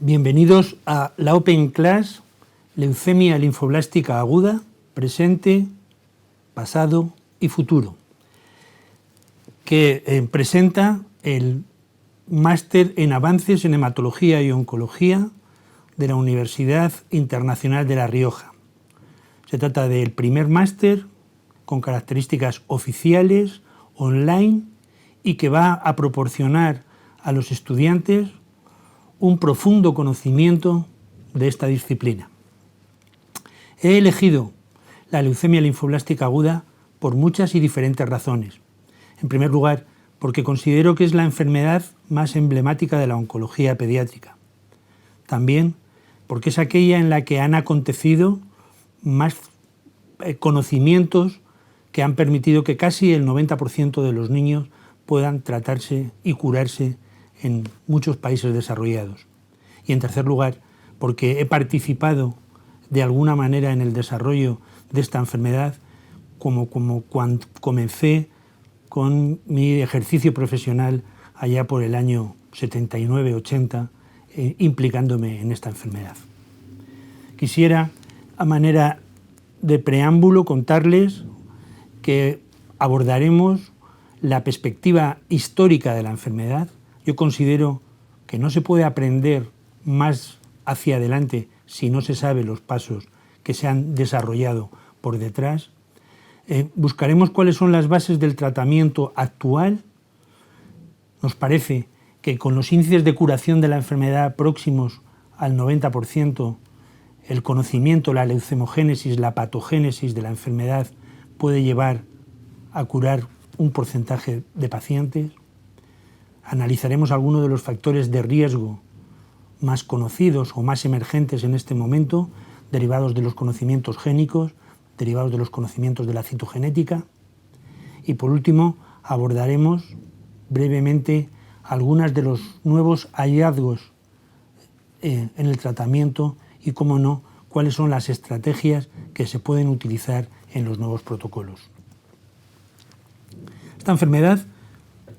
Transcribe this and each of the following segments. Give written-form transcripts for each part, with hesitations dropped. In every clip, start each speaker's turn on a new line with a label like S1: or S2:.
S1: Bienvenidos a la Open Class, leucemia linfoblástica aguda, presente, pasado y futuro, que presenta el máster en avances en hematología y oncología de la Universidad Internacional de La Rioja. Se trata del primer máster con características oficiales, online, y que va a proporcionar a los estudiantes un profundo conocimiento de esta disciplina. He elegido la leucemia linfoblástica aguda por muchas y diferentes razones. En primer lugar, porque considero que es la enfermedad más emblemática de la oncología pediátrica. También porque es aquella en la que han acontecido más conocimientos que han permitido que casi el 90% de los niños puedan tratarse y curarse en muchos países desarrollados. Y en tercer lugar, porque he participado de alguna manera en el desarrollo de esta enfermedad como cuando comencé con mi ejercicio profesional allá por el año 79-80, implicándome en esta enfermedad. Quisiera, a manera de preámbulo, contarles que abordaremos la perspectiva histórica de la enfermedad. Yo considero que no se puede aprender más hacia adelante si no se sabe los pasos que se han desarrollado por detrás. Buscaremos cuáles son las bases del tratamiento actual. Nos parece que con los índices de curación de la enfermedad próximos al 90%, el conocimiento, la leucemogénesis, la patogénesis de la enfermedad puede llevar a curar un porcentaje de pacientes. Analizaremos algunos de los factores de riesgo más conocidos o más emergentes en este momento, derivados de los conocimientos génicos, derivados de los conocimientos de la citogenética. Y por último, abordaremos brevemente algunos de los nuevos hallazgos en el tratamiento y, cómo no, cuáles son las estrategias que se pueden utilizar en los nuevos protocolos. Esta enfermedad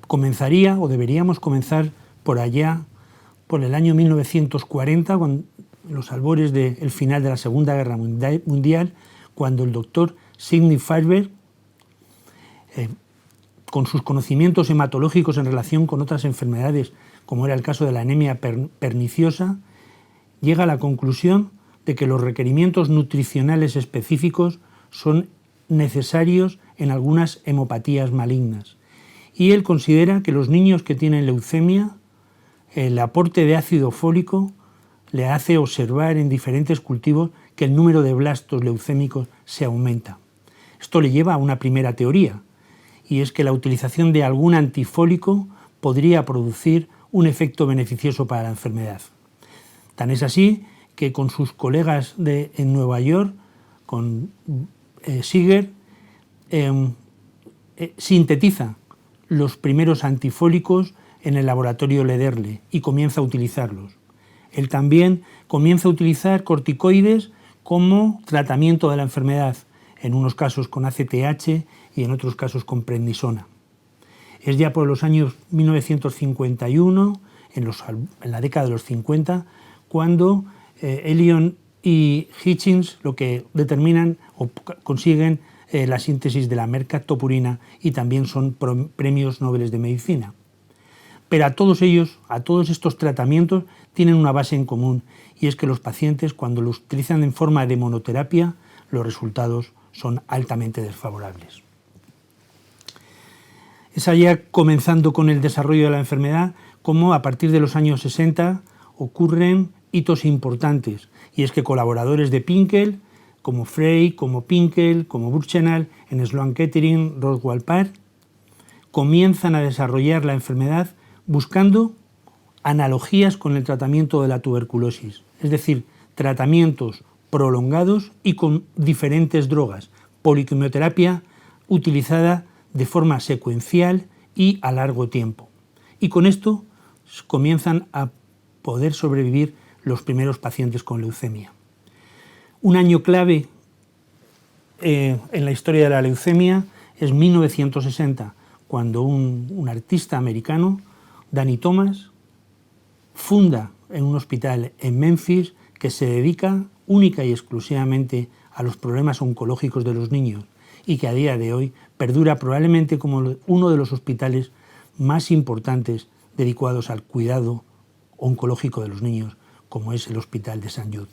S1: comenzaría, o deberíamos comenzar, por allá, por el año 1940, con los albores del final de la Segunda Guerra Mundial, cuando el doctor Sidney Farber, con sus conocimientos hematológicos en relación con otras enfermedades, como era el caso de la anemia perniciosa, llega a la conclusión de que los requerimientos nutricionales específicos son necesarios en algunas hemopatías malignas. Y él considera que los niños que tienen leucemia, el aporte de ácido fólico le hace observar en diferentes cultivos que el número de blastos leucémicos se aumenta. Esto le lleva a una primera teoría, y es que la utilización de algún antifólico podría producir un efecto beneficioso para la enfermedad. Tan es así que con sus colegas en Nueva York, con Seeger, sintetiza los primeros antifólicos en el laboratorio Lederle y comienza a utilizarlos. Él también comienza a utilizar corticoides como tratamiento de la enfermedad, en unos casos con ACTH y en otros casos con prednisona. Es ya por los años 1951, en la década de los 50, cuando Elion y Hitchens lo que determinan o consiguen la síntesis de la mercaptopurina, y también son premios Nobel de Medicina. Pero a todos estos tratamientos tienen una base en común, y es que los pacientes, cuando los utilizan en forma de monoterapia, los resultados son altamente desfavorables. Es allá, comenzando con el desarrollo de la enfermedad, como a partir de los años 60 ocurren hitos importantes, y es que colaboradores de Pinkel, como Frey, como Pinkel, como Burchenal, en Sloan Kettering, Roswell Park, comienzan a desarrollar la enfermedad buscando analogías con el tratamiento de la tuberculosis, es decir, tratamientos prolongados y con diferentes drogas, poliquimioterapia utilizada de forma secuencial y a largo tiempo. Y con esto comienzan a poder sobrevivir los primeros pacientes con leucemia. Un año clave en la historia de la leucemia es 1960, cuando un artista americano, Danny Thomas, funda en un hospital en Memphis que se dedica única y exclusivamente a los problemas oncológicos de los niños y que a día de hoy perdura probablemente como uno de los hospitales más importantes dedicados al cuidado oncológico de los niños, como es el Hospital de St. Jude.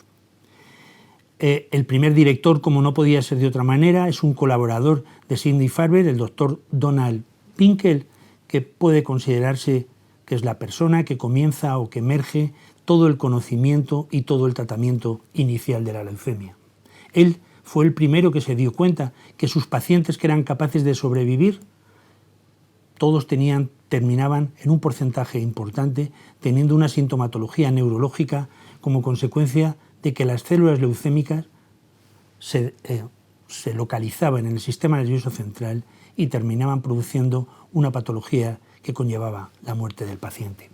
S1: El primer director, como no podía ser de otra manera, es un colaborador de Sidney Farber, el doctor Donald Pinkel, que puede considerarse que es la persona que comienza o que emerge todo el conocimiento y todo el tratamiento inicial de la leucemia. Él fue el primero que se dio cuenta que sus pacientes que eran capaces de sobrevivir, todos terminaban en un porcentaje importante teniendo una sintomatología neurológica como consecuencia de que las células leucémicas se localizaban en el sistema nervioso central y terminaban produciendo una patología que conllevaba la muerte del paciente.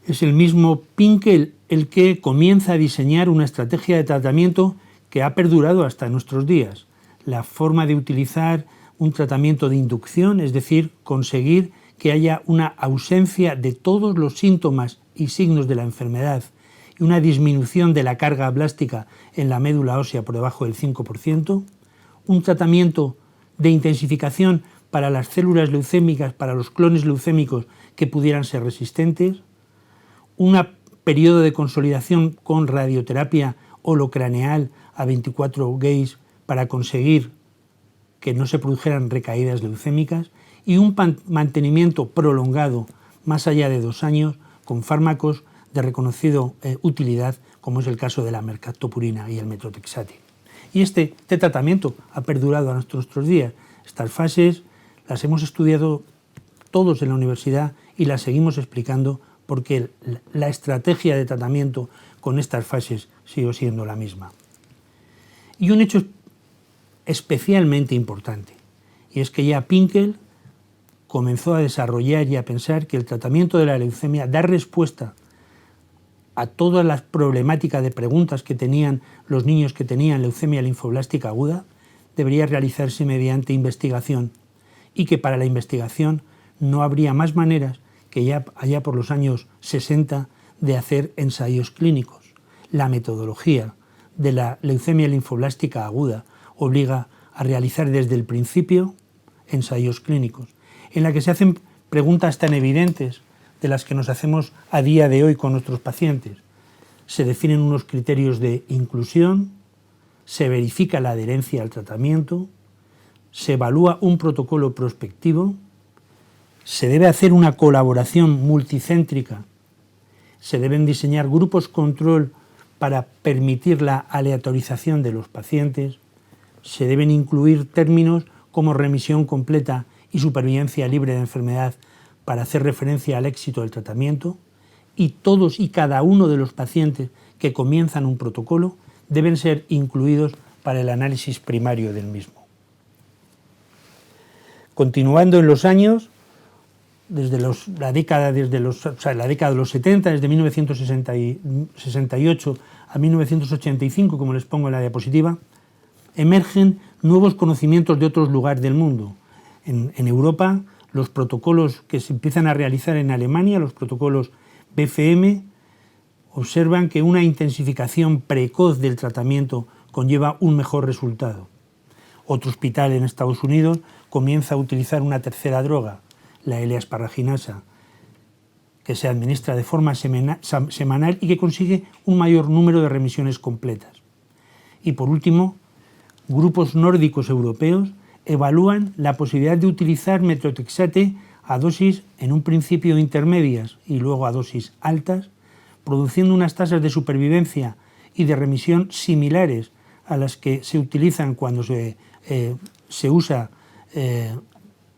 S1: Es el mismo Pinkel el que comienza a diseñar una estrategia de tratamiento que ha perdurado hasta nuestros días. La forma de utilizar un tratamiento de inducción, es decir, conseguir que haya una ausencia de todos los síntomas y signos de la enfermedad y una disminución de la carga blástica en la médula ósea por debajo del 5%, un tratamiento de intensificación para las células leucémicas, para los clones leucémicos que pudieran ser resistentes, un periodo de consolidación con radioterapia holocraneal a 24 Gauge para conseguir que no se produjeran recaídas leucémicas y un mantenimiento prolongado más allá de 2 años con fármacos de reconocida utilidad, como es el caso de la mercaptopurina y el metotrexate. Y este tratamiento ha perdurado a nuestros días. Estas fases las hemos estudiado todos en la universidad y las seguimos explicando porque la estrategia de tratamiento con estas fases sigue siendo la misma. Y un hecho especialmente importante, y es que ya Pinkel comenzó a desarrollar y a pensar que el tratamiento de la leucemia da respuesta a todas las problemáticas de preguntas que tenían los niños que tenían leucemia linfoblástica aguda, debería realizarse mediante investigación y que para la investigación no habría más maneras que ya allá por los años 60 de hacer ensayos clínicos. La metodología de la leucemia linfoblástica aguda obliga a realizar desde el principio ensayos clínicos, en la que se hacen preguntas tan evidentes de las que nos hacemos a día de hoy con nuestros pacientes. Se definen unos criterios de inclusión, se verifica la adherencia al tratamiento, se evalúa un protocolo prospectivo, se debe hacer una colaboración multicéntrica, se deben diseñar grupos control para permitir la aleatorización de los pacientes, se deben incluir términos como remisión completa y supervivencia libre de enfermedad para hacer referencia al éxito del tratamiento, y todos y cada uno de los pacientes que comienzan un protocolo deben ser incluidos para el análisis primario del mismo. Continuando en los años, desde la década de los 70, desde 1968 a 1985, como les pongo en la diapositiva, emergen nuevos conocimientos de otros lugares del mundo. En Europa, los protocolos que se empiezan a realizar en Alemania, los protocolos BFM, observan que una intensificación precoz del tratamiento conlleva un mejor resultado. Otro hospital en Estados Unidos comienza a utilizar una tercera droga, la L-asparraginasa, que se administra de forma semanal y que consigue un mayor número de remisiones completas. Y por último, grupos nórdicos europeos evalúan la posibilidad de utilizar metotrexate a dosis en un principio intermedias y luego a dosis altas, produciendo unas tasas de supervivencia y de remisión similares a las que se utilizan cuando se usa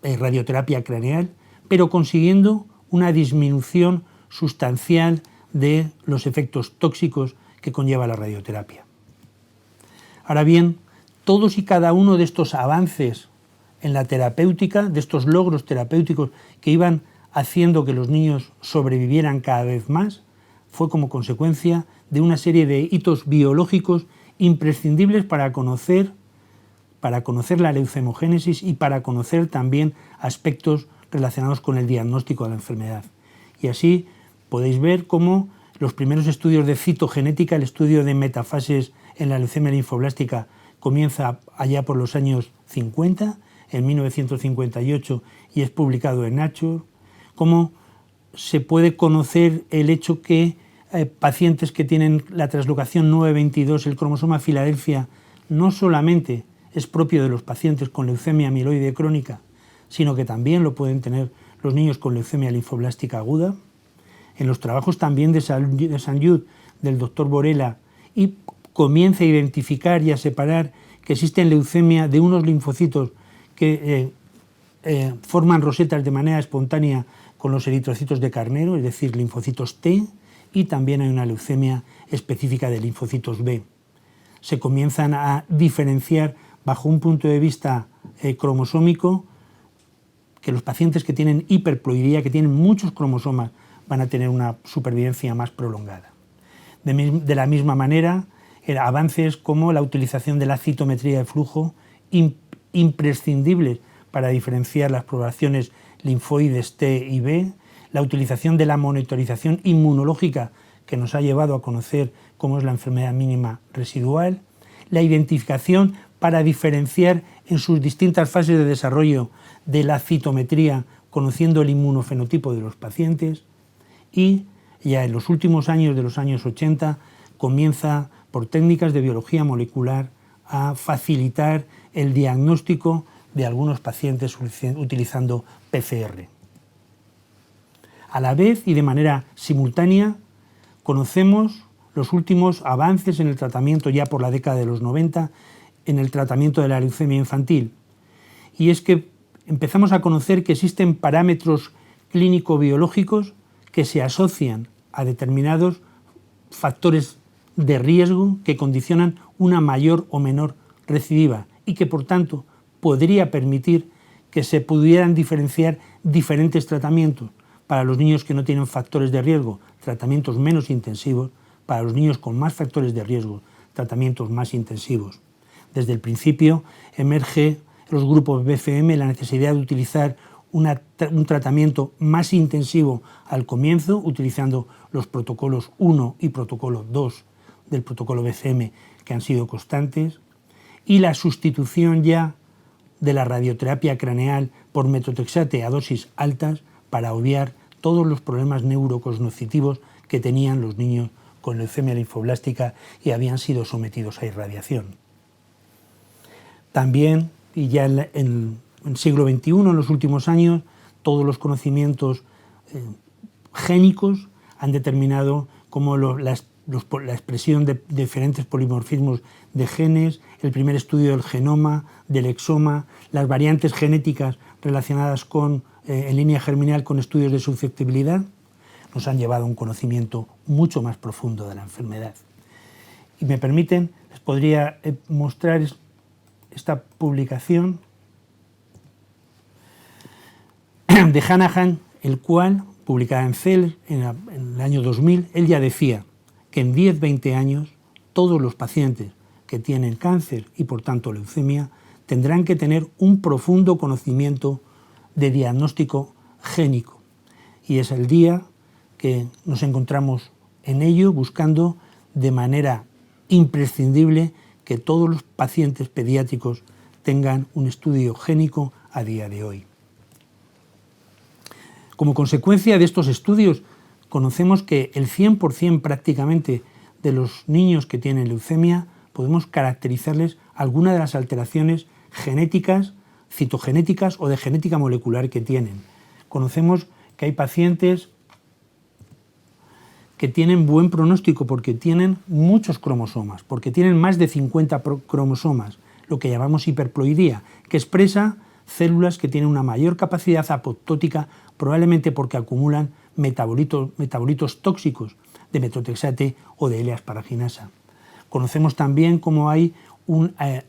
S1: radioterapia craneal, pero consiguiendo una disminución sustancial de los efectos tóxicos que conlleva la radioterapia. Ahora bien, todos y cada uno de estos avances en la terapéutica, de estos logros terapéuticos que iban haciendo que los niños sobrevivieran cada vez más, fue como consecuencia de una serie de hitos biológicos imprescindibles para conocer la leucemogénesis y para conocer también aspectos relacionados con el diagnóstico de la enfermedad. Y así podéis ver cómo los primeros estudios de citogenética, el estudio de metafases en la leucemia linfoblástica, comienza allá por los años 50, en 1958, y es publicado en Nature, cómo se puede conocer el hecho que pacientes que tienen la translocación 922, el cromosoma Filadelfia, no solamente es propio de los pacientes con leucemia amiloide crónica, sino que también lo pueden tener los niños con leucemia linfoblástica aguda. En los trabajos también de St. Jude, del doctor Borella, y comienza a identificar y a separar que existen leucemia de unos linfocitos que forman rosetas de manera espontánea con los eritrocitos de carnero, es decir, linfocitos T, y también hay una leucemia específica de linfocitos B. Se comienzan a diferenciar bajo un punto de vista cromosómico, que los pacientes que tienen hiperploidía, que tienen muchos cromosomas, van a tener una supervivencia más prolongada. De la misma manera, avances como la utilización de la citometría de flujo, imprescindibles para diferenciar las poblaciones linfoides T y B, la utilización de la monitorización inmunológica, que nos ha llevado a conocer cómo es la enfermedad mínima residual, la identificación para diferenciar en sus distintas fases de desarrollo de la citometría, conociendo el inmunofenotipo de los pacientes, y ya en los últimos años de los años 80 comienza por técnicas de biología molecular a facilitar el diagnóstico de algunos pacientes utilizando PCR. A la vez y de manera simultánea conocemos los últimos avances en el tratamiento ya por la década de los 90 en el tratamiento de la leucemia infantil, y es que empezamos a conocer que existen parámetros clínico-biológicos que se asocian a determinados factores de riesgo que condicionan una mayor o menor recidiva y que, por tanto, podría permitir que se pudieran diferenciar diferentes tratamientos para los niños que no tienen factores de riesgo, tratamientos menos intensivos, para los niños con más factores de riesgo, tratamientos más intensivos. Desde el principio emerge en los grupos BFM la necesidad de utilizar un tratamiento más intensivo al comienzo, utilizando los protocolos 1 y protocolo 2 del protocolo BCM, que han sido constantes, y la sustitución ya de la radioterapia craneal por metotrexate a dosis altas para obviar todos los problemas neurocognitivos que tenían los niños con leucemia linfoblástica y habían sido sometidos a irradiación. También, y ya en el siglo XXI, en los últimos años, todos los conocimientos génicos han determinado cómo la expresión de diferentes polimorfismos de genes, el primer estudio del genoma, del exoma, las variantes genéticas relacionadas con, en línea germinal con estudios de susceptibilidad, nos han llevado a un conocimiento mucho más profundo de la enfermedad. Y me permiten, les podría mostrar esta publicación de Hanahan, el cual, publicada en Cell en el año 2000, él ya decía que en 10-20 años todos los pacientes que tienen cáncer y por tanto leucemia tendrán que tener un profundo conocimiento de diagnóstico génico. Y es el día que nos encontramos en ello, buscando de manera imprescindible que todos los pacientes pediátricos tengan un estudio génico a día de hoy. Como consecuencia de estos estudios, conocemos que el 100% prácticamente de los niños que tienen leucemia podemos caracterizarles alguna de las alteraciones genéticas, citogenéticas o de genética molecular que tienen. Conocemos que hay pacientes que tienen buen pronóstico porque tienen muchos cromosomas, porque tienen más de 50 cromosomas, lo que llamamos hiperploidía, que expresa células que tienen una mayor capacidad apoptótica, probablemente porque acumulan metabolitos tóxicos de metotrexate o de L-asparaginasa. Conocemos también cómo hay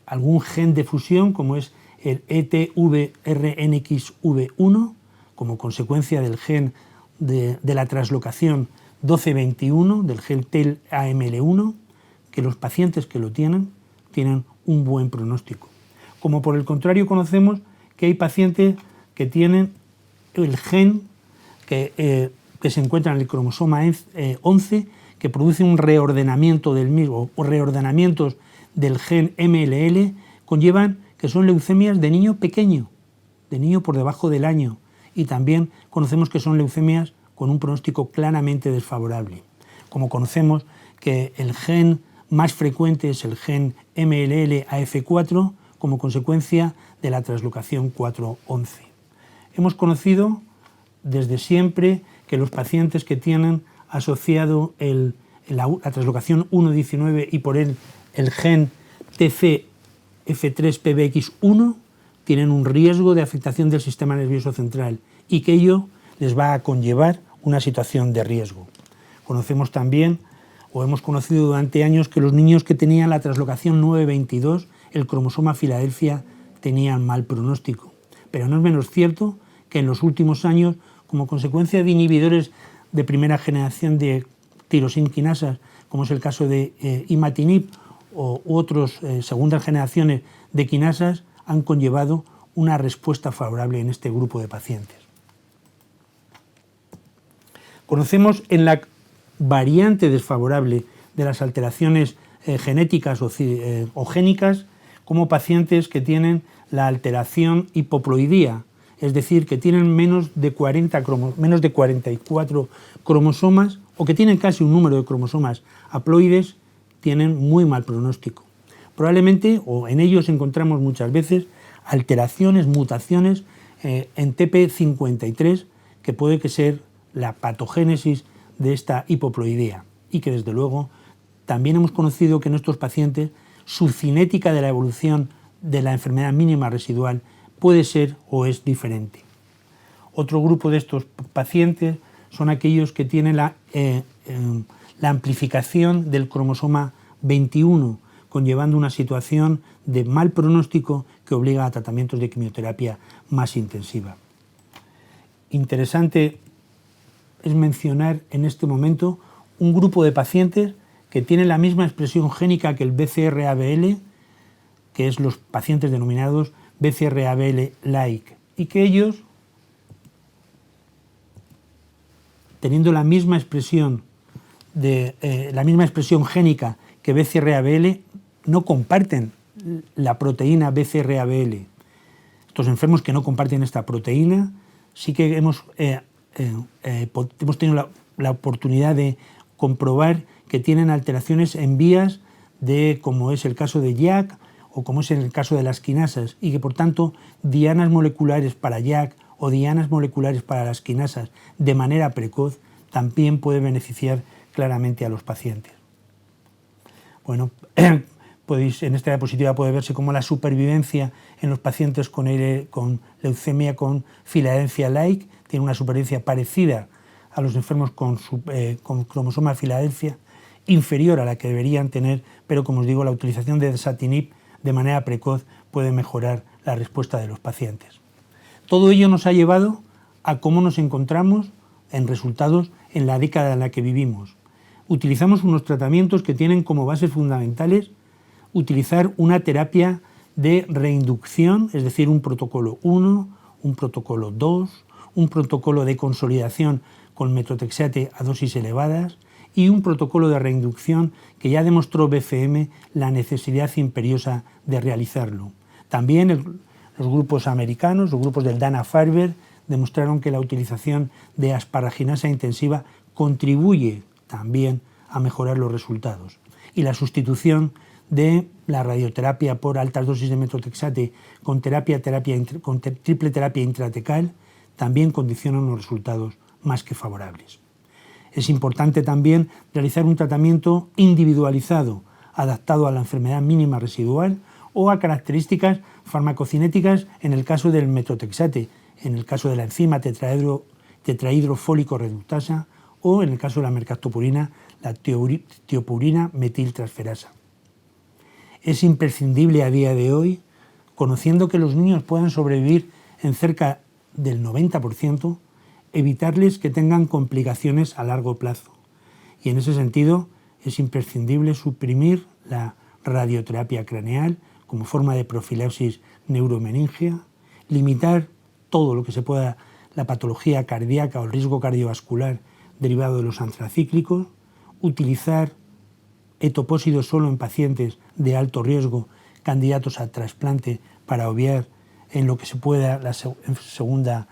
S1: algún gen de fusión, como es el ETVRNXV1, como consecuencia del gen de la translocación 1221 del gen TEL-AML1, que los pacientes que lo tienen un buen pronóstico. Como por el contrario conocemos que hay pacientes que tienen el gen que que se encuentran en el cromosoma 11, que produce un reordenamiento del mismo, o reordenamientos del gen MLL, conllevan que son leucemias de niño pequeño, de niño por debajo del año, y también conocemos que son leucemias con un pronóstico claramente desfavorable. Como conocemos que el gen más frecuente es el gen MLL-AF4 como consecuencia de la translocación 4-11. Hemos conocido desde siempre que los pacientes que tienen asociado la translocación 1-19 y por él el gen TCF3PBX1 tienen un riesgo de afectación del sistema nervioso central y que ello les va a conllevar una situación de riesgo. Conocemos también, o hemos conocido durante años, que los niños que tenían la translocación 922, el cromosoma Filadelfia, tenían mal pronóstico. Pero no es menos cierto que en los últimos años, como consecuencia de inhibidores de primera generación de tirosinquinasas, como es el caso de imatinib u otros segundas generaciones de quinasas, han conllevado una respuesta favorable en este grupo de pacientes. Conocemos en la variante desfavorable de las alteraciones genéticas o génicas como pacientes que tienen la alteración hipoploidía, es decir, que tienen menos de 44 cromosomas o que tienen casi un número de cromosomas haploides, tienen muy mal pronóstico. Probablemente, o en ellos encontramos muchas veces, alteraciones, mutaciones en TP53, que puede que ser la patogénesis de esta hipoploidea y que desde luego también hemos conocido que en estos pacientes su cinética de la evolución de la enfermedad mínima residual puede ser o es diferente. Otro grupo de estos pacientes son aquellos que tienen la amplificación del cromosoma 21, conllevando una situación de mal pronóstico que obliga a tratamientos de quimioterapia más intensiva. Interesante es mencionar en este momento un grupo de pacientes que tienen la misma expresión génica que el BCR-ABL, que es los pacientes denominados BCR-ABL-like, y que ellos, teniendo la misma expresión génica que BCR-ABL, no comparten la proteína BCR-ABL. Estos enfermos que no comparten esta proteína, sí que hemos tenido la oportunidad de comprobar que tienen alteraciones en vías como es el caso de JAK o como es el caso de las quinasas, y que por tanto dianas moleculares para JAK o dianas moleculares para las quinasas de manera precoz también puede beneficiar claramente a los pacientes. Bueno, en esta diapositiva puede verse cómo la supervivencia en los pacientes con leucemia con Filadelfia-like tiene una supervivencia parecida a los enfermos con cromosoma Filadelfia, inferior a la que deberían tener, pero como os digo, la utilización de dasatinib de manera precoz puede mejorar la respuesta de los pacientes. Todo ello nos ha llevado a cómo nos encontramos en resultados en la década en la que vivimos. Utilizamos unos tratamientos que tienen como bases fundamentales utilizar una terapia de reinducción, es decir, un protocolo 1, un protocolo 2, un protocolo de consolidación con metotrexate a dosis elevadas y un protocolo de reinducción que ya demostró BFM la necesidad imperiosa de realizarlo. También los grupos americanos, los grupos del Dana-Farber, demostraron que la utilización de asparaginasa intensiva contribuye también a mejorar los resultados. Y la sustitución de la radioterapia por altas dosis de metotrexate con triple terapia intratecal también condicionan unos resultados más que favorables. Es importante también realizar un tratamiento individualizado, adaptado a la enfermedad mínima residual o a características farmacocinéticas en el caso del metotrexate, en el caso de la enzima tetrahidrofólico reductasa o en el caso de la mercaptopurina, la tiopurina metiltransferasa. Es imprescindible a día de hoy, conociendo que los niños pueden sobrevivir en cerca del 90%, evitarles que tengan complicaciones a largo plazo. Y en ese sentido es imprescindible suprimir la radioterapia craneal como forma de profilaxis neuromeningia, limitar todo lo que se pueda la patología cardíaca o el riesgo cardiovascular derivado de los antracíclicos, utilizar etopósidos solo en pacientes de alto riesgo candidatos a trasplante para obviar en lo que se pueda las segundas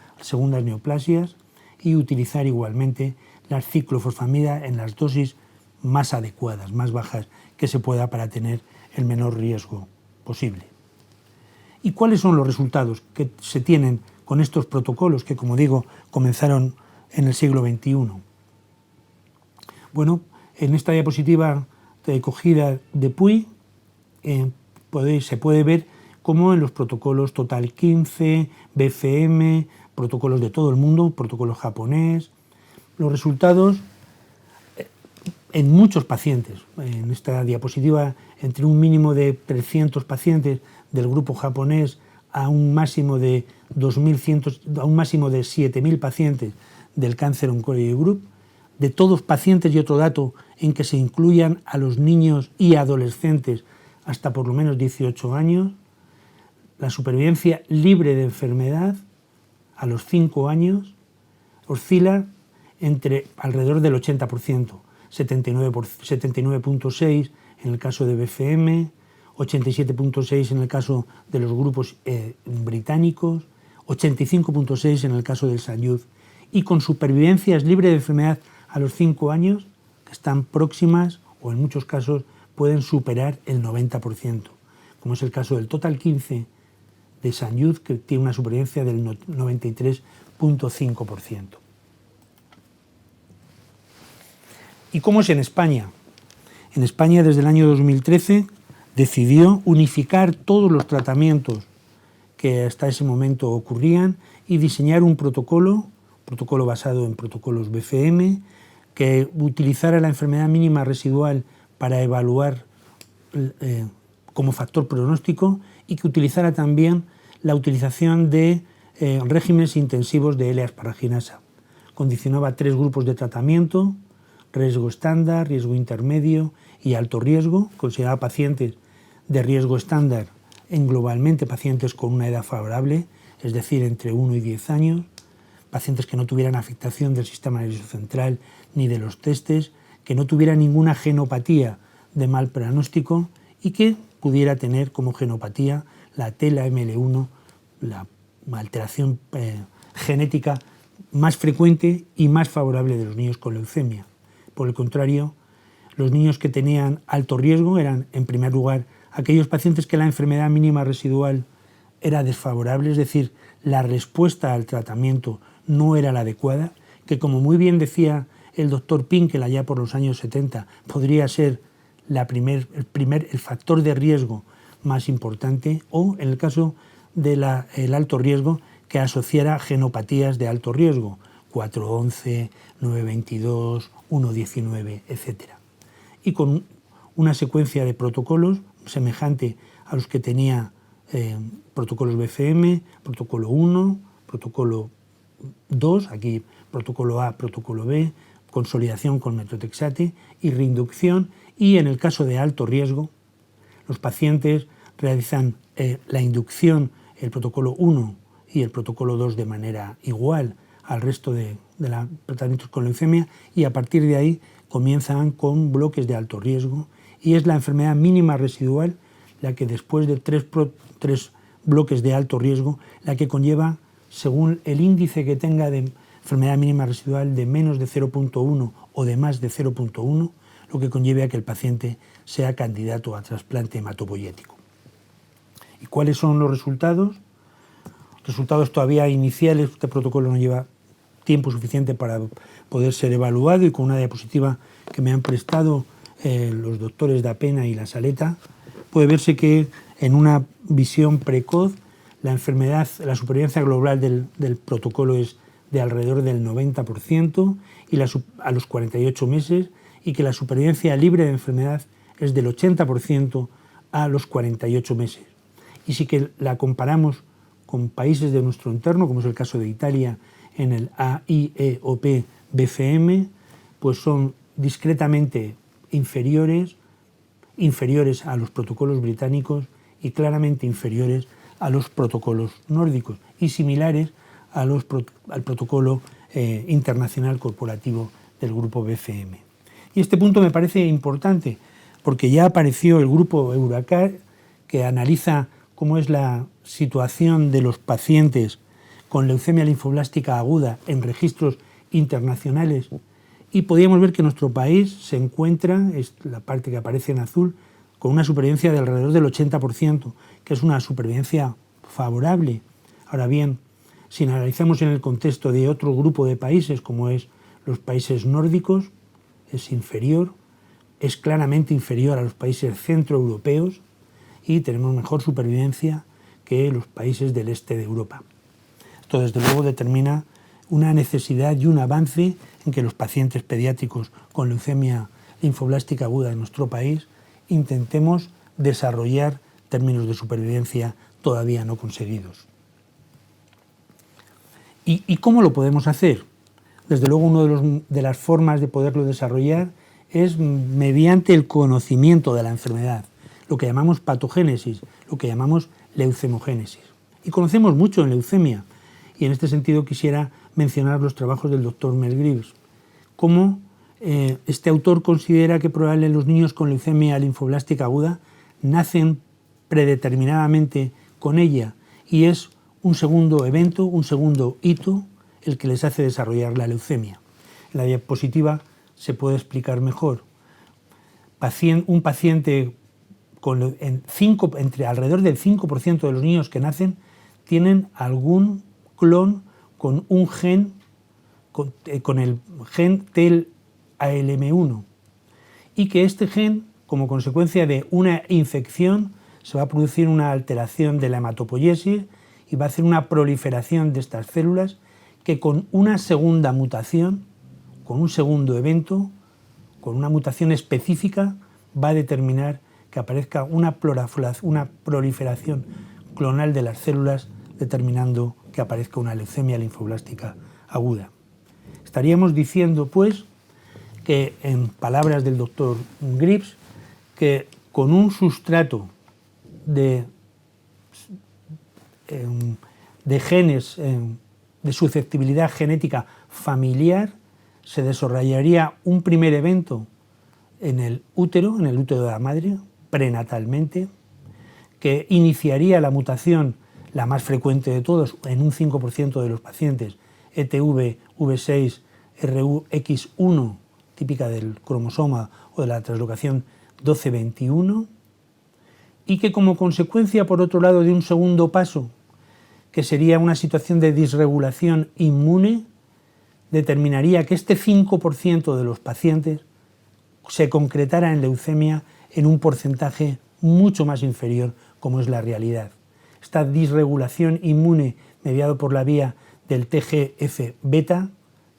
S1: neoplasias y utilizar igualmente la ciclofosfamida en las dosis más adecuadas, más bajas que se pueda para tener el menor riesgo posible. ¿Y cuáles son los resultados que se tienen con estos protocolos que, como digo, comenzaron en el siglo XXI? Bueno, en esta diapositiva cogida de Puy se puede ver cómo en los protocolos Total 15, BFM, protocolos de todo el mundo, protocolo japonés, los resultados en muchos pacientes. En esta diapositiva, entre un mínimo de 300 pacientes del grupo japonés a un máximo de 7.000 pacientes del Cancer Oncology Group, de todos pacientes, y otro dato en que se incluyan a los niños y adolescentes hasta por lo menos 18 años, la supervivencia libre de enfermedad a los 5 años oscila entre alrededor del 80%, 79.6 en el caso de BFM, 87.6 en el caso de los grupos británicos, 85.6 en el caso del Sanyud, y con supervivencias libres de enfermedad a los 5 años que están próximas o en muchos casos pueden superar el 90%, como es el caso del Total 15 de Sanyud, que tiene una supervivencia del 93.5%. ¿Y cómo es en España? En España, desde el año 2013, decidió unificar todos los tratamientos que hasta ese momento ocurrían y diseñar un protocolo basado en protocolos BFM, que utilizara la enfermedad mínima residual para evaluar como factor pronóstico y que utilizara también la utilización de regímenes intensivos de L-asparaginasa. Condicionaba 3 grupos de tratamiento: riesgo estándar, riesgo intermedio y alto riesgo. Consideraba pacientes de riesgo estándar en globalmente pacientes con una edad favorable, es decir, entre 1 y 10 años, pacientes que no tuvieran afectación del sistema nervioso central ni de los testes, que no tuviera ninguna genopatía de mal pronóstico y que pudiera tener como genopatía la TLA-ML1, la alteración genética más frecuente y más favorable de los niños con leucemia. Por el contrario, los niños que tenían alto riesgo eran, en primer lugar, aquellos pacientes que la enfermedad mínima residual era desfavorable, es decir, la respuesta al tratamiento no era la adecuada, que, como muy bien decía el doctor Pinkel allá por los años 70, podría ser el factor de riesgo más importante, o en el caso del alto riesgo, que asociara genopatías de alto riesgo, 411, 922, 119, etc. Y con una secuencia de protocolos semejante a los que tenía protocolos BFM, protocolo 1, protocolo 2, aquí protocolo A, protocolo B, consolidación con metotrexate y reinducción. Y en el caso de alto riesgo, los pacientes realizan la inducción, el protocolo 1 y el protocolo 2 de manera igual al resto de tratamientos con leucemia, y a partir de ahí comienzan con bloques de alto riesgo, y es la enfermedad mínima residual la que, después de tres bloques de alto riesgo, la que conlleva, según el índice que tenga de enfermedad mínima residual, de menos de 0.1 o de más de 0.1, lo que conlleve a que el paciente sea candidato a trasplante hematopoyético. ¿Y cuáles son los resultados? Resultados todavía iniciales. Este protocolo no lleva tiempo suficiente para poder ser evaluado, y con una diapositiva que me han prestado los doctores Dapena y La Saleta, puede verse que en una visión precoz la supervivencia global del protocolo es de alrededor del 90% y a los 48 meses, y que la supervivencia libre de enfermedad es del 80% a los 48 meses. Y si que la comparamos con países de nuestro entorno, como es el caso de Italia en el AIEOP-BFM, pues son discretamente inferiores a los protocolos británicos y claramente inferiores a los protocolos nórdicos, y similares al protocolo internacional corporativo del grupo BFM. Y este punto me parece importante porque ya apareció el grupo Euracar, que analiza cómo es la situación de los pacientes con leucemia linfoblástica aguda en registros internacionales, y podíamos ver que nuestro país se encuentra, es la parte que aparece en azul, con una supervivencia de alrededor del 80%, que es una supervivencia favorable. Ahora bien, si analizamos en el contexto de otro grupo de países, como es los países nórdicos, es inferior, es claramente inferior a los países centroeuropeos y tenemos mejor supervivencia que los países del este de Europa. Esto desde luego determina una necesidad y un avance en que los pacientes pediátricos con leucemia linfoblástica aguda en nuestro país intentemos desarrollar términos de supervivencia todavía no conseguidos. ¿Y cómo lo podemos hacer? Desde luego, una de las formas de poderlo desarrollar es mediante el conocimiento de la enfermedad, lo que llamamos patogénesis, lo que llamamos leucemogénesis. Y conocemos mucho en leucemia, y en este sentido quisiera mencionar los trabajos del doctor Mel Greaves, cómo este autor considera que probablemente los niños con leucemia linfoblástica aguda nacen predeterminadamente con ella, y es un segundo evento, un segundo hito, el que les hace desarrollar la leucemia. En la diapositiva se puede explicar mejor. Un paciente entre alrededor del 5% de los niños que nacen tienen algún clon con un gen, con el gen TEL-ALM1, y que este gen, como consecuencia de una infección, se va a producir una alteración de la hematopoiesis y va a hacer una proliferación de estas células que con una segunda mutación, con un segundo evento, con una mutación específica, va a determinar que aparezca una proliferación clonal de las células, determinando que aparezca una leucemia linfoblástica aguda. Estaríamos diciendo, pues, que en palabras del doctor Greaves, que con un sustrato de genes de susceptibilidad genética familiar se desarrollaría un primer evento en el útero de la madre, prenatalmente, que iniciaría la mutación, la más frecuente de todos, en un 5% de los pacientes, ETV, V6, RUX1, típica del cromosoma o de la translocación 12-21, y que como consecuencia, por otro lado, de un segundo paso, que sería una situación de disregulación inmune, determinaría que este 5% de los pacientes se concretara en leucemia en un porcentaje mucho más inferior, como es la realidad. Esta disregulación inmune mediada por la vía del TGF-beta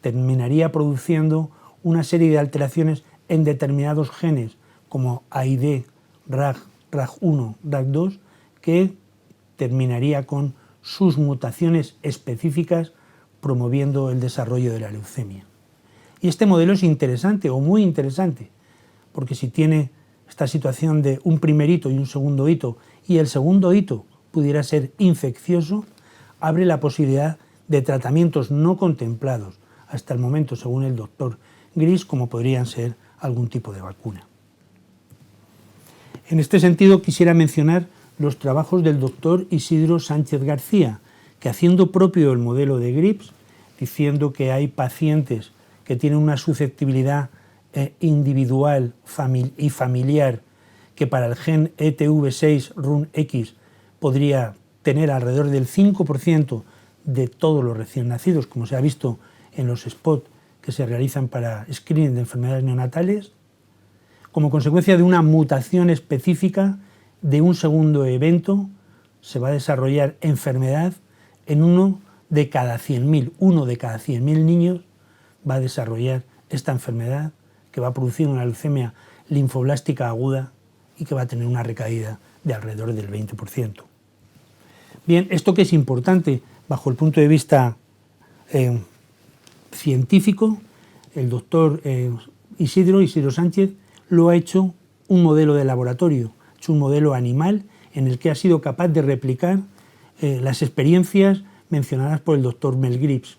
S1: terminaría produciendo una serie de alteraciones en determinados genes, como AID, RAG, RAG1, RAG2, que terminaría con sus mutaciones específicas promoviendo el desarrollo de la leucemia. Y este modelo es interesante o muy interesante, porque si tiene esta situación de un primer hito y un segundo hito, y el segundo hito pudiera ser infeccioso, abre la posibilidad de tratamientos no contemplados hasta el momento, según el doctor Greaves, como podrían ser algún tipo de vacuna. En este sentido, quisiera mencionar los trabajos del doctor Isidro Sánchez García, que haciendo propio el modelo de Greaves, diciendo que hay pacientes que tienen una susceptibilidad individual y familiar, que para el gen ETV6 RUNX podría tener alrededor del 5% de todos los recién nacidos, como se ha visto en los spots que se realizan para screening de enfermedades neonatales, como consecuencia de una mutación específica de un segundo evento, se va a desarrollar enfermedad en uno de cada 100.000. Uno de cada 100.000 niños va a desarrollar esta enfermedad, que va a producir una leucemia linfoblástica aguda y que va a tener una recaída de alrededor del 20%. Bien, esto que es importante bajo el punto de vista científico, el doctor Isidro Sánchez lo ha hecho un modelo de laboratorio, ha hecho un modelo animal en el que ha sido capaz de replicar las experiencias mencionadas por el doctor Mel Gibbs.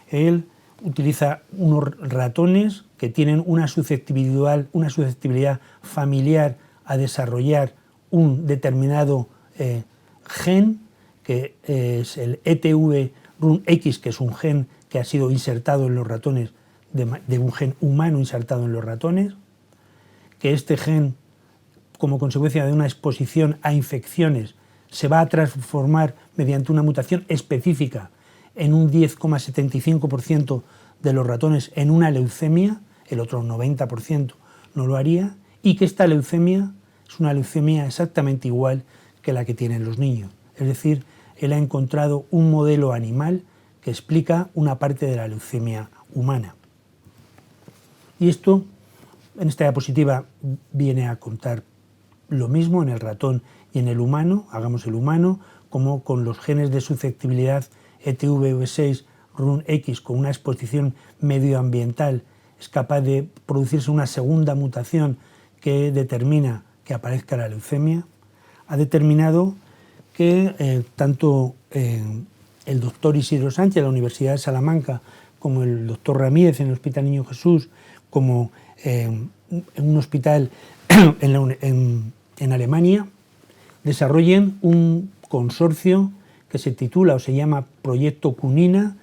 S1: Él utiliza unos ratones que tienen una susceptibilidad familiar a desarrollar un determinado gen, que es el ETV-RUNX, que es un gen que ha sido insertado en los ratones, de un gen humano insertado en los ratones, que este gen, como consecuencia de una exposición a infecciones, se va a transformar mediante una mutación específica en un 10,75% de los ratones en una leucemia, el otro 90% no lo haría, y que esta leucemia es una leucemia exactamente igual que la que tienen los niños. Es decir, él ha encontrado un modelo animal que explica una parte de la leucemia humana. Y esto, en esta diapositiva, viene a contar lo mismo en el ratón y en el humano, hagamos el humano, como con los genes de susceptibilidad ETV6 RUNX con una exposición medioambiental es capaz de producirse una segunda mutación que determina que aparezca la leucemia. Ha determinado que tanto el doctor Isidro Sánchez de la Universidad de Salamanca como el doctor Ramírez en el Hospital Niño Jesús, como en un hospital en Alemania, desarrollen un consorcio que se titula o se llama Proyecto Cunina,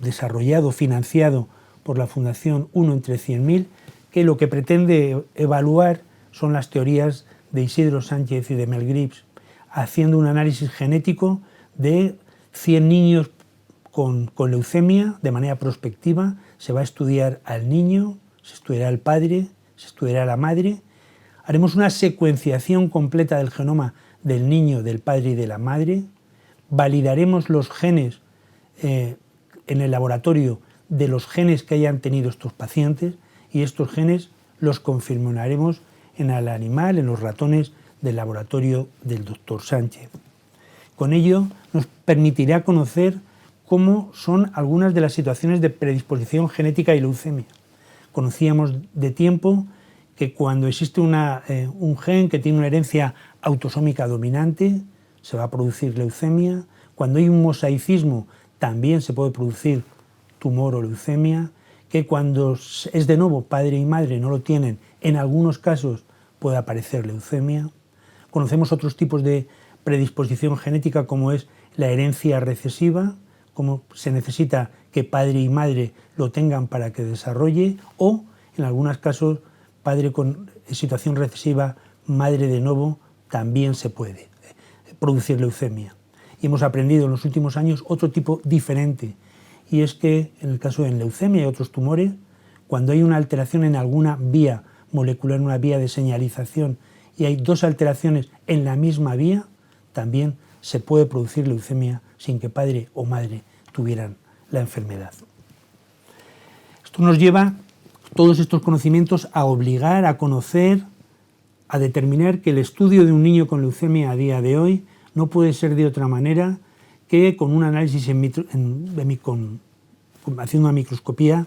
S1: desarrollado, financiado por la Fundación 1 entre 100.000, que lo que pretende evaluar son las teorías de Isidro Sánchez y de Mel Gibbs, haciendo un análisis genético de 100 niños con leucemia de manera prospectiva. Se va a estudiar al niño, se estudiará al padre, se estudiará a la madre. Haremos una secuenciación completa del genoma del niño, del padre y de la madre. Validaremos los genes en el laboratorio de los genes que hayan tenido estos pacientes y estos genes los confirmaremos en el animal, en los ratones del laboratorio del doctor Sánchez. Con ello nos permitirá conocer cómo son algunas de las situaciones de predisposición genética y leucemia. Conocíamos de tiempo que cuando existe un gen que tiene una herencia autosómica dominante, se va a producir leucemia. Cuando hay un mosaicismo, también se puede producir tumor o leucemia. Que cuando es de nuevo padre y madre no lo tienen, en algunos casos puede aparecer leucemia. Conocemos otros tipos de predisposición genética como es la herencia recesiva, como se necesita que padre y madre lo tengan para que desarrolle, o en algunos casos padre con situación recesiva, madre de nuevo, también se puede producir leucemia. Y hemos aprendido en los últimos años otro tipo diferente, y es que en el caso de leucemia y otros tumores, cuando hay una alteración en alguna vía molecular, una vía de señalización, y hay dos alteraciones en la misma vía, también se puede producir leucemia sin que padre o madre tuvieran la enfermedad. Esto nos lleva, todos estos conocimientos, a obligar a conocer, a determinar que el estudio de un niño con leucemia a día de hoy no puede ser de otra manera que con un análisis haciendo una microscopía,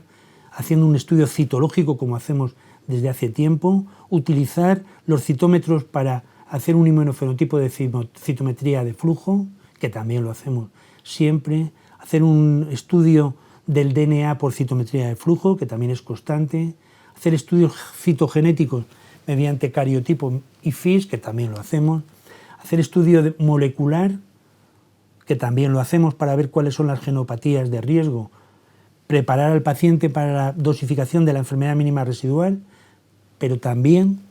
S1: haciendo un estudio citológico como hacemos desde hace tiempo, utilizar los citómetros para hacer un inmunofenotipo de citometría de flujo, que también lo hacemos siempre, hacer un estudio del DNA por citometría de flujo, que también es constante, hacer estudios citogenéticos mediante cariotipo y FIS, que también lo hacemos, hacer estudio molecular, que también lo hacemos para ver cuáles son las genopatías de riesgo, preparar al paciente para la dosificación de la enfermedad mínima residual, pero también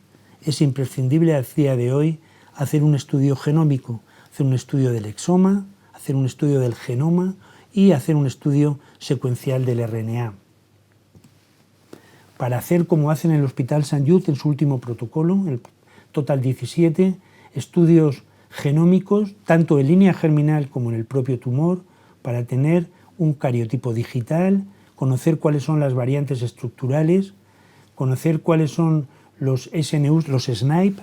S1: es imprescindible a día de hoy hacer un estudio genómico, hacer un estudio del exoma, hacer un estudio del genoma y hacer un estudio secuencial del RNA. Para hacer como hacen en el Hospital Sant Just en su último protocolo, el Total 17, estudios genómicos, tanto en línea germinal como en el propio tumor, para tener un cariotipo digital, conocer cuáles son las variantes estructurales, conocer cuáles son los SNUs, los SNP,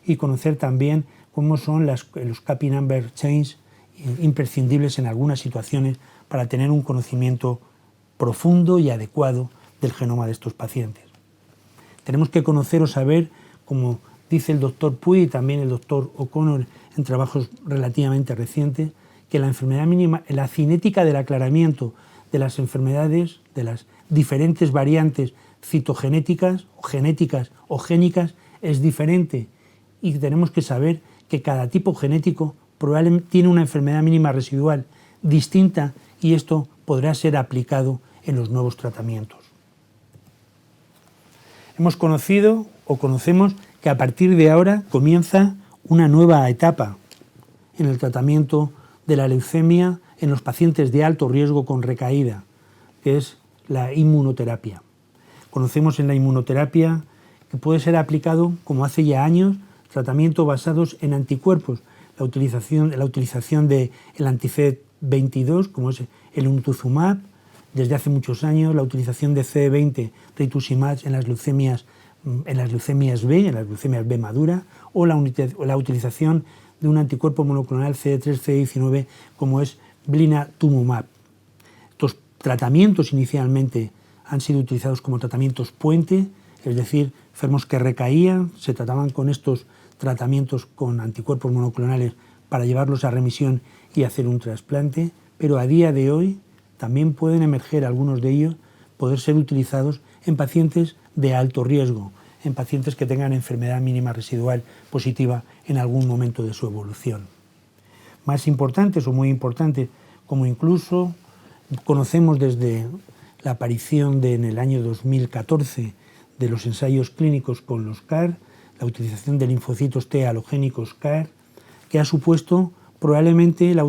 S1: y conocer también cómo son los copy number chains imprescindibles en algunas situaciones para tener un conocimiento profundo y adecuado del genoma de estos pacientes. Tenemos que conocer o saber, como dice el doctor Puy y también el doctor O'Connor en trabajos relativamente recientes, que la enfermedad mínima, la cinética del aclaramiento de las enfermedades, de las diferentes variantes citogenéticas, o genéticas o génicas, es diferente, y tenemos que saber que cada tipo genético probablemente tiene una enfermedad mínima residual distinta, y esto podrá ser aplicado en los nuevos tratamientos. Hemos conocido o conocemos que a partir de ahora comienza una nueva etapa en el tratamiento de la leucemia en los pacientes de alto riesgo con recaída, que es la inmunoterapia. Conocemos en la inmunoterapia que puede ser aplicado, como hace ya años, tratamientos basados en anticuerpos, la utilización del anti-CD22, como es el untuzumab, desde hace muchos años, la utilización de CD20 rituximab en las leucemias B, en las leucemias B madura, o la utilización de un anticuerpo monoclonal CD3, CD19, como es blinatumomab. Estos tratamientos inicialmente han sido utilizados como tratamientos puente, es decir, enfermos que recaían, se trataban con estos tratamientos con anticuerpos monoclonales para llevarlos a remisión y hacer un trasplante, pero a día de hoy también pueden emerger algunos de ellos, poder ser utilizados en pacientes de alto riesgo, en pacientes que tengan enfermedad mínima residual positiva en algún momento de su evolución. Más importantes o muy importantes, como incluso conocemos desde la aparición en el año 2014 de los ensayos clínicos con los CAR, la utilización de linfocitos T halogénicos CAR, que ha supuesto probablemente la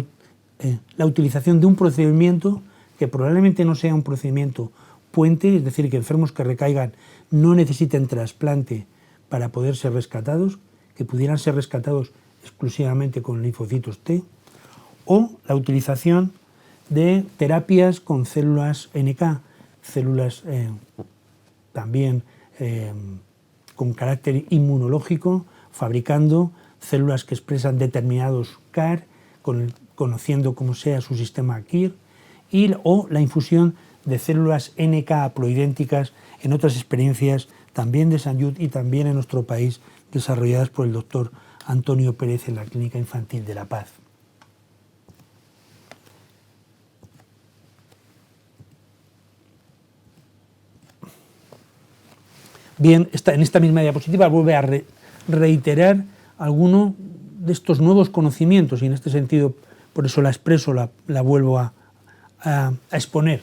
S1: utilización de un procedimiento que probablemente no sea un procedimiento puente, es decir, que enfermos que recaigan no necesiten trasplante para poder ser rescatados, que pudieran ser rescatados exclusivamente con linfocitos T, o la utilización de terapias con células NK, células también con carácter inmunológico, fabricando células que expresan determinados CAR, conociendo cómo sea su sistema KIR, o la infusión de células NK haploidénticas en otras experiencias también de Sant Lluc y también en nuestro país, desarrolladas por el doctor Antonio Pérez en la Clínica Infantil de La Paz. Bien, en esta misma diapositiva vuelve a reiterar alguno de estos nuevos conocimientos, y en este sentido, por eso la expreso, la vuelvo a exponer.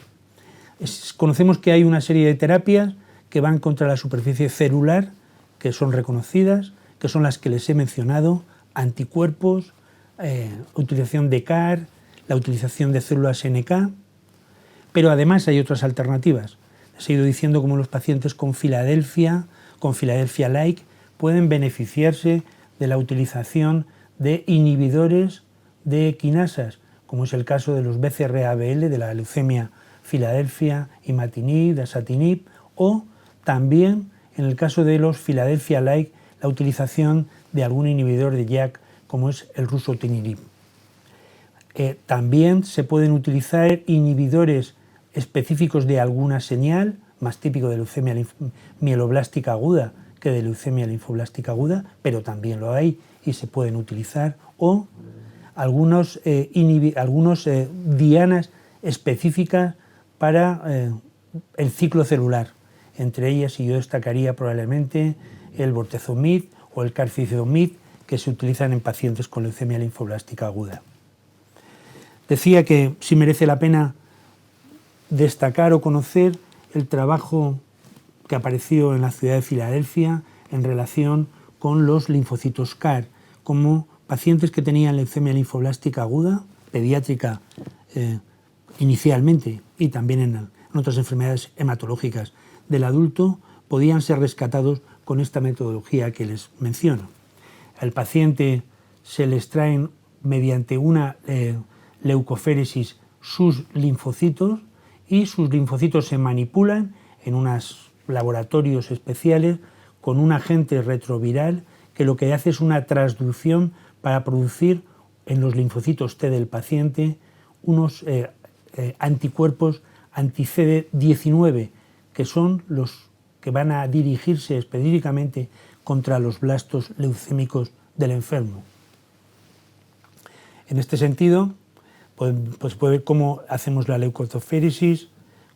S1: Conocemos que hay una serie de terapias que van contra la superficie celular, que son reconocidas, que son las que les he mencionado: anticuerpos, utilización de CAR, la utilización de células NK, pero además hay otras alternativas. Les he ido diciendo cómo los pacientes con Philadelphia-like, pueden beneficiarse de la utilización de inhibidores de quinasas, como es el caso de los BCR-ABL, de la leucemia Filadelfia, imatinib, dasatinib, o también en el caso de los Philadelphia-like, la utilización de algún inhibidor de JAK, como es el ruxotinib. También se pueden utilizar inhibidores específicos de alguna señal, más típico de leucemia mieloblástica aguda que de leucemia linfoblástica aguda, pero también lo hay y se pueden utilizar, o algunos dianas específicas para el ciclo celular. Entre ellas, y yo destacaría probablemente el bortezomib o el carfizomib, que se utilizan en pacientes con leucemia linfoblástica aguda. Decía que sí merece la pena destacar o conocer el trabajo que apareció en la ciudad de Filadelfia en relación con los linfocitos CAR, como pacientes que tenían leucemia linfoblástica aguda, pediátrica inicialmente, y también en otras enfermedades hematológicas del adulto, podían ser rescatados con esta metodología que les menciono. Al paciente se le extraen mediante una leucoféresis sus linfocitos, y sus linfocitos se manipulan en unos laboratorios especiales con un agente retroviral que lo que hace es una transducción para producir en los linfocitos T del paciente unos anticuerpos anti-CD19, que son los que van a dirigirse específicamente contra los blastos leucémicos del enfermo. En este sentido, Pues puede ver cómo hacemos la leucotoféresis,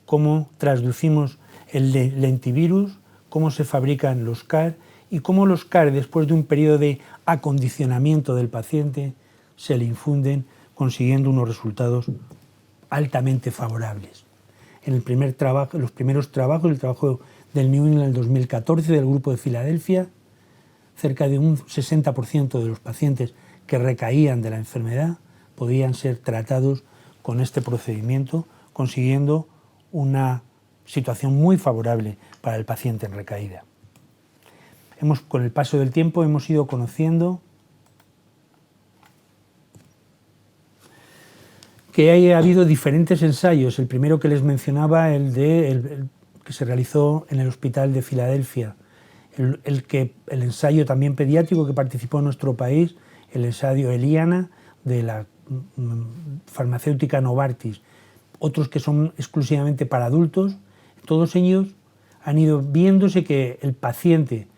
S1: cómo transducimos el lentivirus, cómo se fabrican los CAR y cómo los CAR, después de un periodo de acondicionamiento del paciente, se le infunden, consiguiendo unos resultados altamente favorables. En los primeros trabajos, el trabajo del New England 2014 del Grupo de Filadelfia, cerca de un 60% de los pacientes que recaían de la enfermedad podían ser tratados con este procedimiento, consiguiendo una situación muy favorable para el paciente en recaída. Con el paso del tiempo hemos ido conociendo que ha habido diferentes ensayos. El primero que les mencionaba, el que se realizó en el Hospital de Filadelfia, el ensayo también pediátrico que participó en nuestro país, el ensayo Eliana de la farmacéutica Novartis, otros que son exclusivamente para adultos. Todos ellos han ido viéndose que el paciente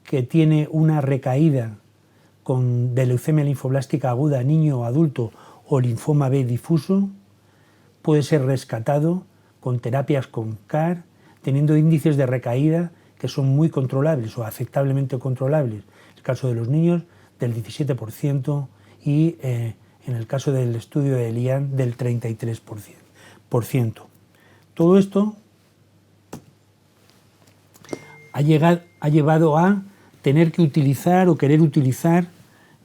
S1: que tiene una recaída de leucemia linfoblástica aguda, niño o adulto, o linfoma B difuso, puede ser rescatado con terapias con CAR, teniendo índices de recaída que son muy controlables o aceptablemente controlables. En el caso de los niños, del 17%, y en el caso del estudio de Elian, del 33%. Todo esto ha llevado a tener que utilizar o querer utilizar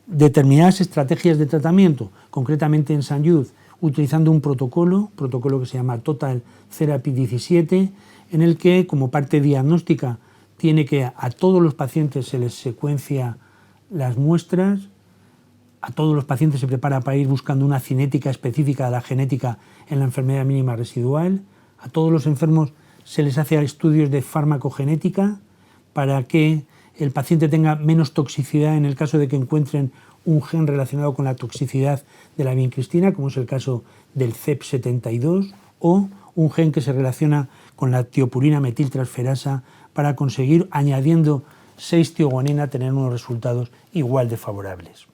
S1: determinadas estrategias de tratamiento, concretamente en St. Jude, utilizando un protocolo que se llama Total Therapy 17, en el que, como parte diagnóstica, tiene que a todos los pacientes se les secuencia las muestras, a todos los pacientes se prepara para ir buscando una cinética específica de la genética en la enfermedad mínima residual, a todos los enfermos se les hace estudios de farmacogenética para que el paciente tenga menos toxicidad en el caso de que encuentren un gen relacionado con la toxicidad de la vincristina, como es el caso del CEP72, o un gen que se relaciona con la tiopurina metiltransferasa para conseguir, añadiendo 6-tioguanina, tener unos resultados igual de favorables.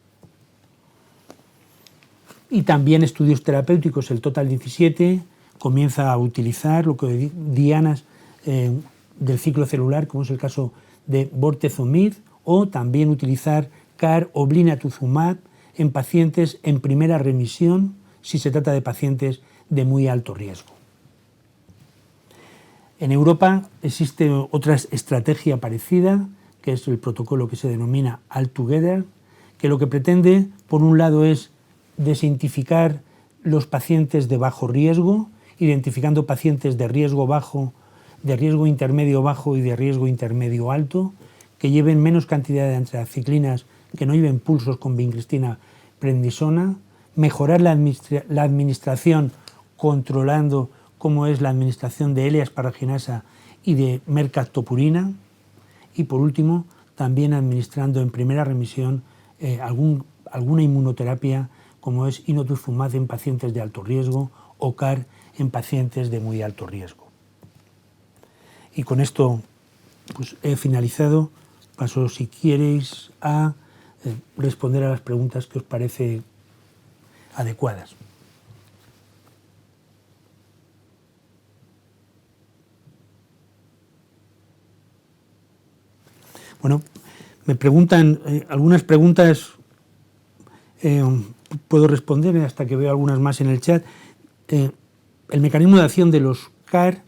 S1: Y también estudios terapéuticos. El Total 17 comienza a utilizar lo que dianas del ciclo celular, como es el caso de bortezomib, o también utilizar CAR o blinatumomab en pacientes en primera remisión, si se trata de pacientes de muy alto riesgo. En Europa existe otra estrategia parecida, que es el protocolo que se denomina All Together, que lo que pretende, por un lado, es desidentificar los pacientes de bajo riesgo, identificando pacientes de riesgo bajo, de riesgo intermedio bajo y de riesgo intermedio alto, que lleven menos cantidad de antraciclinas, que no lleven pulsos con vincristina prednisona, mejorar la administración controlando cómo es la administración de L-asparraginasa y de mercaptopurina, y por último también administrando en primera remisión alguna inmunoterapia como es inotuzumab en pacientes de alto riesgo o CAR en pacientes de muy alto riesgo. Y con esto pues, he finalizado. Paso, si queréis, a responder a las preguntas que os parece adecuadas. Bueno, me preguntan algunas preguntas, puedo responder hasta que veo algunas más en el chat. El mecanismo de acción de los CAR,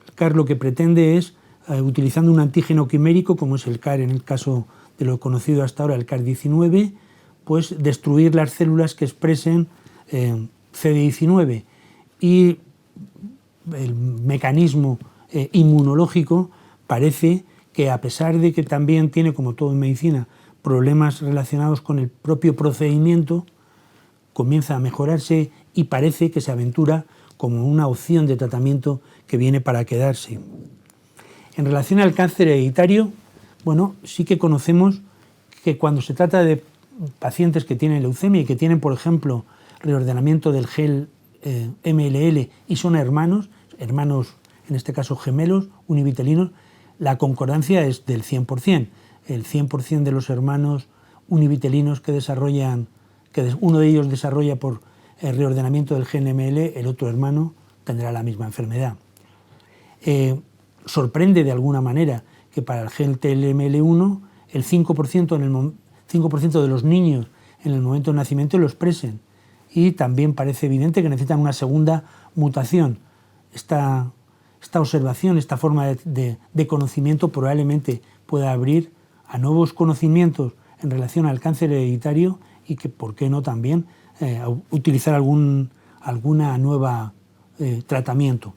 S1: el CAR lo que pretende es, utilizando un antígeno quimérico, como es el CAR en el caso de lo conocido hasta ahora, el CAR19, pues destruir las células que expresen CD19. Y el mecanismo inmunológico parece que, a pesar de que también tiene, como todo en medicina, problemas relacionados con el propio procedimiento, comienza a mejorarse y parece que se aventura como una opción de tratamiento que viene para quedarse. En relación al cáncer hereditario, bueno, sí que conocemos que cuando se trata de pacientes que tienen leucemia y que tienen, por ejemplo, reordenamiento del GEL MLL y son hermanos, en este caso gemelos, univitelinos, la concordancia es del 100%. El 100% de los hermanos univitelinos que desarrollan, que uno de ellos desarrolla por el reordenamiento del gen ML, el otro hermano tendrá la misma enfermedad. Sorprende de alguna manera que para el gen TLML1 el 5% de los niños en el momento del nacimiento lo expresen, y también parece evidente que necesitan una segunda mutación. Esta observación, esta forma de conocimiento probablemente pueda abrir a nuevos conocimientos en relación al cáncer hereditario y que, ¿por qué no también utilizar alguna nueva tratamiento?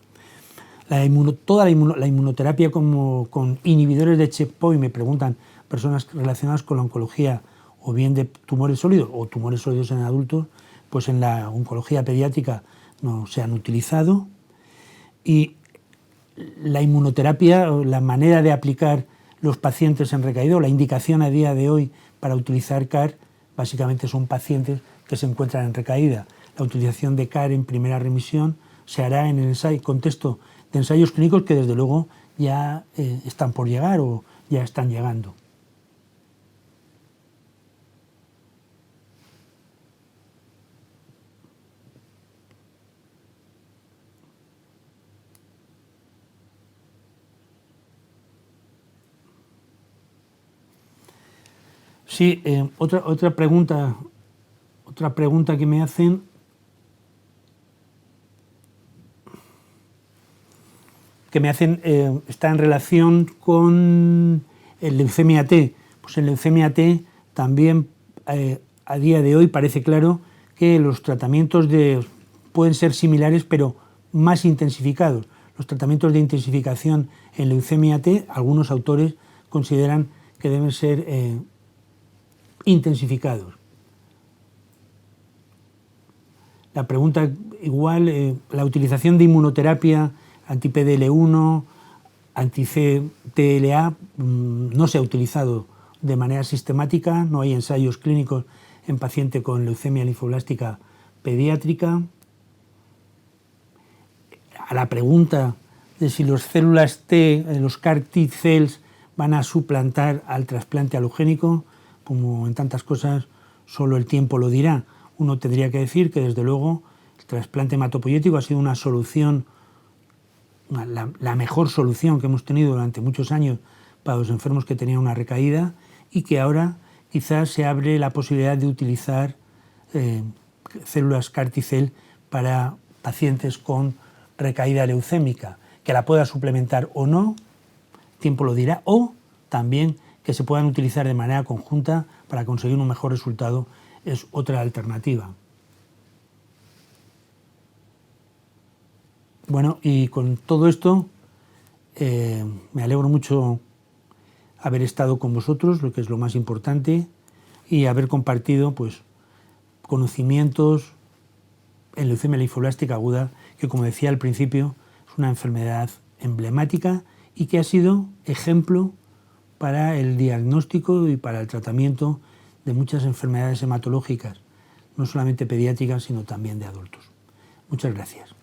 S1: Toda la inmunoterapia con inhibidores de checkpoint, me preguntan personas relacionadas con la oncología o bien de tumores sólidos o tumores sólidos en adultos, pues en la oncología pediátrica no se han utilizado. Y la inmunoterapia, la manera de aplicar los pacientes en recaída, o la indicación a día de hoy para utilizar CAR, básicamente son pacientes que se encuentran en recaída. La utilización de CAR en primera remisión se hará en el contexto de ensayos clínicos que desde luego ya están por llegar o ya están llegando. Sí, otra pregunta que me hacen. Está en relación con el leucemia T. Pues el leucemia T también a día de hoy parece claro que los tratamientos pueden ser similares pero más intensificados. Los tratamientos de intensificación en leucemia T, algunos autores consideran que deben ser intensificados. La pregunta igual, la utilización de inmunoterapia anti-PDL1, anti-CTLA no se ha utilizado de manera sistemática, no hay ensayos clínicos en paciente con leucemia linfoblástica pediátrica. A la pregunta de si las células T, los CAR T cells, van a suplantar al trasplante alogénico, como en tantas cosas, solo el tiempo lo dirá. Uno tendría que decir que desde luego el trasplante hematopoyético ha sido una solución, la mejor solución que hemos tenido durante muchos años para los enfermos que tenían una recaída, y que ahora quizás se abre la posibilidad de utilizar células CAR T-cell para pacientes con recaída leucémica, que la pueda suplementar o no, tiempo lo dirá, o también que se puedan utilizar de manera conjunta para conseguir un mejor resultado, es otra alternativa. Bueno, y con todo esto me alegro mucho haber estado con vosotros, lo que es lo más importante, y haber compartido pues conocimientos en leucemia linfoblástica aguda, que, como decía al principio, es una enfermedad emblemática y que ha sido ejemplo para el diagnóstico y para el tratamiento de muchas enfermedades hematológicas, no solamente pediátricas, sino también de adultos. Muchas gracias.